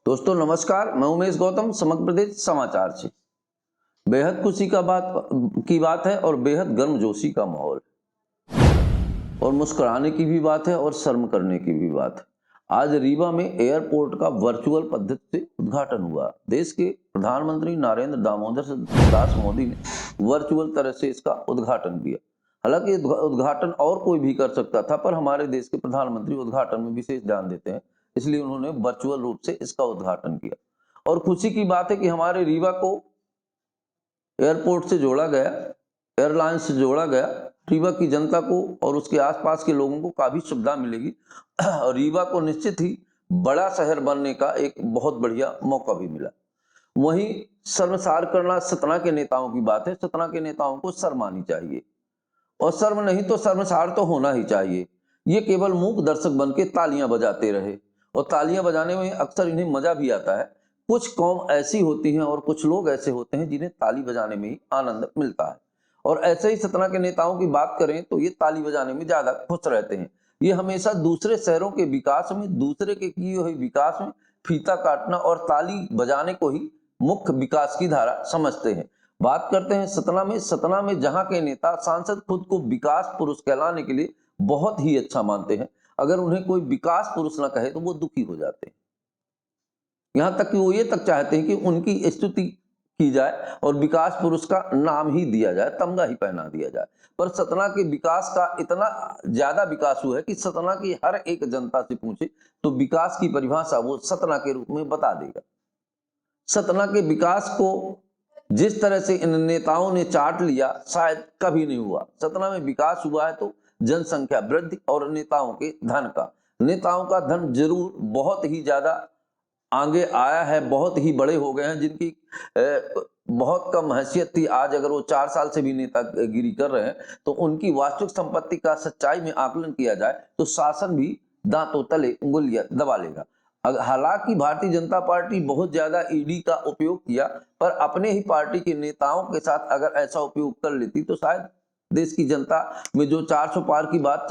दोस्तों नमस्कार, मैं उमेश गौतम समग्र प्रदेश समाचार से। बेहद खुशी की बात है और बेहद गर्मजोशी का माहौल और मुस्कुराने की भी बात है और शर्म करने की भी बात है। आज रीवा में एयरपोर्ट का वर्चुअल पद्धति से उद्घाटन हुआ। देश के प्रधानमंत्री नरेंद्र दामोदर दास मोदी ने वर्चुअल तरह से इसका उद्घाटन किया। हालांकि उद्घाटन और कोई भी कर सकता था, पर हमारे देश के प्रधानमंत्री उद्घाटन में विशेष ध्यान देते हैं, इसलिए उन्होंने वर्चुअल रूप से इसका उद्घाटन किया। और खुशी की बात है कि हमारे रीवा को एयरपोर्ट से जोड़ा गया, एयरलाइन से जोड़ा गया। रीवा की जनता को और उसके आसपास के लोगों को काफी सुविधा मिलेगी और रीवा को निश्चित ही बड़ा शहर बनने का एक बहुत बढ़िया मौका भी मिला। वहीं शर्मसार करना सतना के नेताओं की बात है। सतना के नेताओं को शर्म आनी चाहिए और शर्म नहीं तो शर्मसार तो होना ही चाहिए। ये केवल मूक दर्शक बन के तालियां बजाते रहे और तालियां बजाने में अक्सर इन्हें मजा भी आता है। कुछ कौम ऐसी होती हैं और कुछ लोग ऐसे होते हैं जिन्हें ताली बजाने में ही आनंद मिलता है। और ऐसे ही सतना के नेताओं की बात करें तो ये ताली बजाने में ज्यादा खुश रहते हैं। ये हमेशा दूसरे शहरों के विकास में, दूसरे के किए हुए विकास में फीता काटना और ताली बजाने को ही मुख्य विकास की धारा समझते हैं। बात करते हैं सतना में जहां के नेता सांसद खुद को विकास पुरुष कहलाने के लिए बहुत ही अच्छा मानते हैं। अगर उन्हें कोई विकास पुरुष ना कहे तो वो दुखी हो जाते हैं। यहां तक कि वो ये तक चाहते हैं कि उनकी स्तुति की जाए और विकास पुरुष का नाम ही दिया जाए, तमगा ही पहना दिया जाए। पर सतना के विकास का इतना ज्यादा विकास हुआ है कि सतना की हर एक जनता से पूछे तो विकास की परिभाषा वो सतना के रूप में बता देगा। सतना के विकास को जिस तरह से इन नेताओं ने चाट लिया शायद कभी नहीं हुआ। सतना में विकास हुआ है तो जनसंख्या वृद्धि और नेताओं के धन का। नेताओं का धन जरूर बहुत ही ज्यादा आगे आया है, बहुत ही बड़े हो गए हैं, जिनकी बहुत कम हैसियत थी। आज अगर वो 4 साल से भी नेतागिरी कर रहे हैं तो उनकी वास्तविक संपत्ति का सच्चाई में आकलन किया जाए तो शासन भी दांतों तले उंगलियां दबा लेगा। हालांकि भारतीय जनता पार्टी बहुत ज्यादा ईडी का उपयोग किया, पर अपने ही पार्टी के नेताओं के साथ अगर ऐसा उपयोग कर लेती तो शायद देश की जनता में जो 400 पार की बात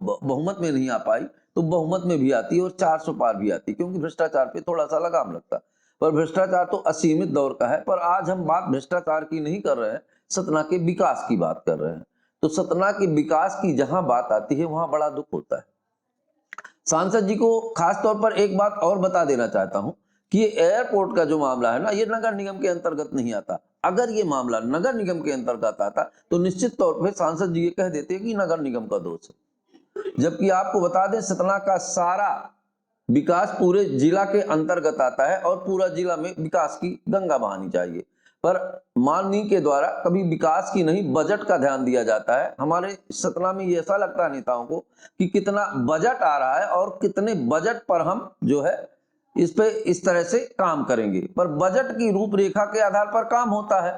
बहुमत में नहीं आ पाई तो बहुमत में भी आती और 400 पार भी आती, क्योंकि भ्रष्टाचार पे थोड़ा सा लगाम लगता। पर भ्रष्टाचार तो असीमित दौर का है। पर आज हम बात भ्रष्टाचार की नहीं कर रहे हैं, सतना के विकास की बात कर रहे हैं। तो सतना के विकास की जहां बात आती है वहां बड़ा दुख होता है। सांसद जी को खास तौर पर एक बात और बता देना चाहता हूं कि ये एयरपोर्ट का जो मामला है ना, ये नगर निगम के अंतर्गत नहीं आता। अगर ये मामला नगर निगम के अंतर्गत आता तो निश्चित तौर पर सांसद जी ये कह देते कि नगर निगम का दोष है। जबकि आपको बता दें सतना का सारा विकास पूरे जिला के अंतर्गत आता है और पूरा जिला में विकास की गंगा बहानी चाहिए। पर माननीय के द्वारा कभी विकास की नहीं, बजट का ध्यान दिया जाता है। हमारे सतना में ये ऐसा लगता है नेताओं को कि कितना बजट आ रहा है और कितने बजट पर हम जो है इस पे इस तरह से काम करेंगे। पर बजट की रूपरेखा के आधार पर काम होता है,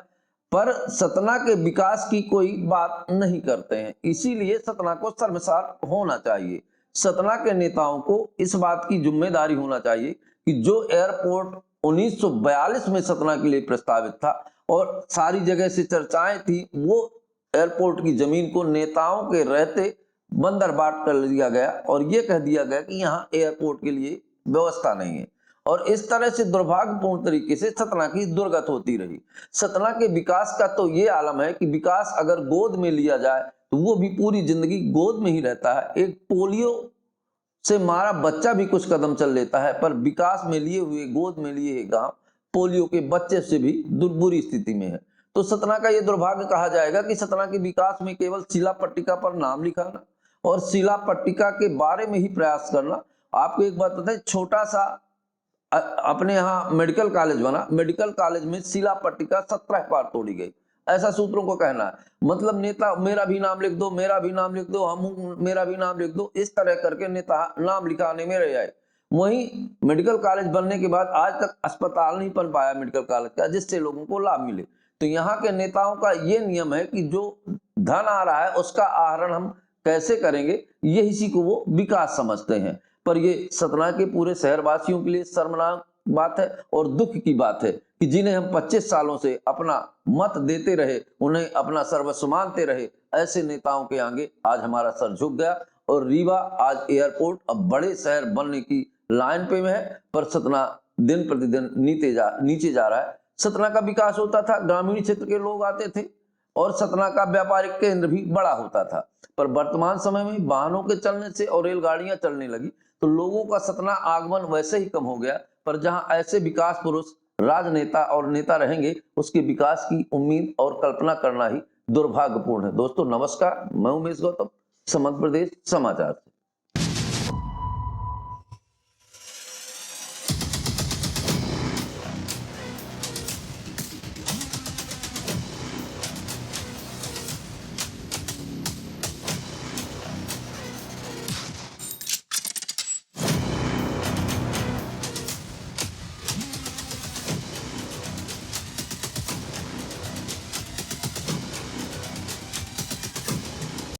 पर सतना के विकास की कोई बात नहीं करते हैं। इसीलिए सतना को शर्मसार होना चाहिए। सतना के नेताओं को इस बात की जिम्मेदारी होना चाहिए कि जो एयरपोर्ट 1942 में सतना के लिए प्रस्तावित था और सारी जगह से चर्चाएं थी, वो एयरपोर्ट की जमीन को नेताओं के रहते बंदरबाट कर दिया गया और ये कह दिया गया कि यहाँ एयरपोर्ट के लिए व्यवस्था नहीं है। और इस तरह से दुर्भाग्यपूर्ण तरीके से सतना की दुर्गत होती रही। सतना के विकास का तो ये आलम है कि विकास अगर गोद में लिया जाए तो वो भी पूरी जिंदगी गोद में ही रहता है। एक पोलियो से मारा बच्चा भी कुछ कदम चल लेता है, पर विकास में लिए हुए गोद में लिए गांव पोलियो के बच्चे से भी बुरी स्थिति में है। तो सतना का ये दुर्भाग्य कहा जाएगा कि सतना के विकास में केवल शिला पट्टिका पर नाम लिखाना और शिला पट्टिका के बारे में ही प्रयास करना। आपको एक बात बताएं, छोटा सा अपने यहाँ मेडिकल कॉलेज बना, मेडिकल कॉलेज में शिला पट्टिका 17 बार तोड़ी गई, ऐसा सूत्रों को कहना है। मतलब नेता मेरा भी नाम लिख दो, मेरा भी नाम लिख दो, हम मेरा भी नाम लिख दो, इस तरह करके नेता नाम लिखाने में रह जाए। वहीं मेडिकल कॉलेज बनने के बाद आज तक अस्पताल नहीं बन पाया मेडिकल कॉलेज का, जिससे लोगों को लाभ मिले। तो यहाँ के नेताओं का ये नियम है कि जो धन आ रहा है उसका आहरण हम कैसे करेंगे, ये इसी को वो विकास समझते हैं। पर ये सतना के पूरे शहरवासियों के लिए शर्मनाक बात है और दुख की बात है कि जिन्हें हम 25 सालों से अपना मत देते रहे, उन्हें अपना सर्वस्व मानते रहे, ऐसे नेताओं के आगे आज हमारा सर झुक गया और रीवा आज एयरपोर्ट अब बड़े शहर बनने की लाइन पे में है, पर सतना दिन प्रतिदिन नीचे जा रहा है। सतना का विकास होता था, ग्रामीण क्षेत्र के लोग आते थे और सतना का व्यापारिक केंद्र भी बड़ा होता था। पर वर्तमान समय में वाहनों के चलने से और रेलगाड़ियां चलने लगी तो लोगों का सतना आगमन वैसे ही कम हो गया। पर जहां ऐसे विकास पुरुष राजनेता और नेता रहेंगे, उसके विकास की उम्मीद और कल्पना करना ही दुर्भाग्यपूर्ण है। दोस्तों नमस्कार, मैं उमेश गौतम, समग्र प्रदेश समाचार से।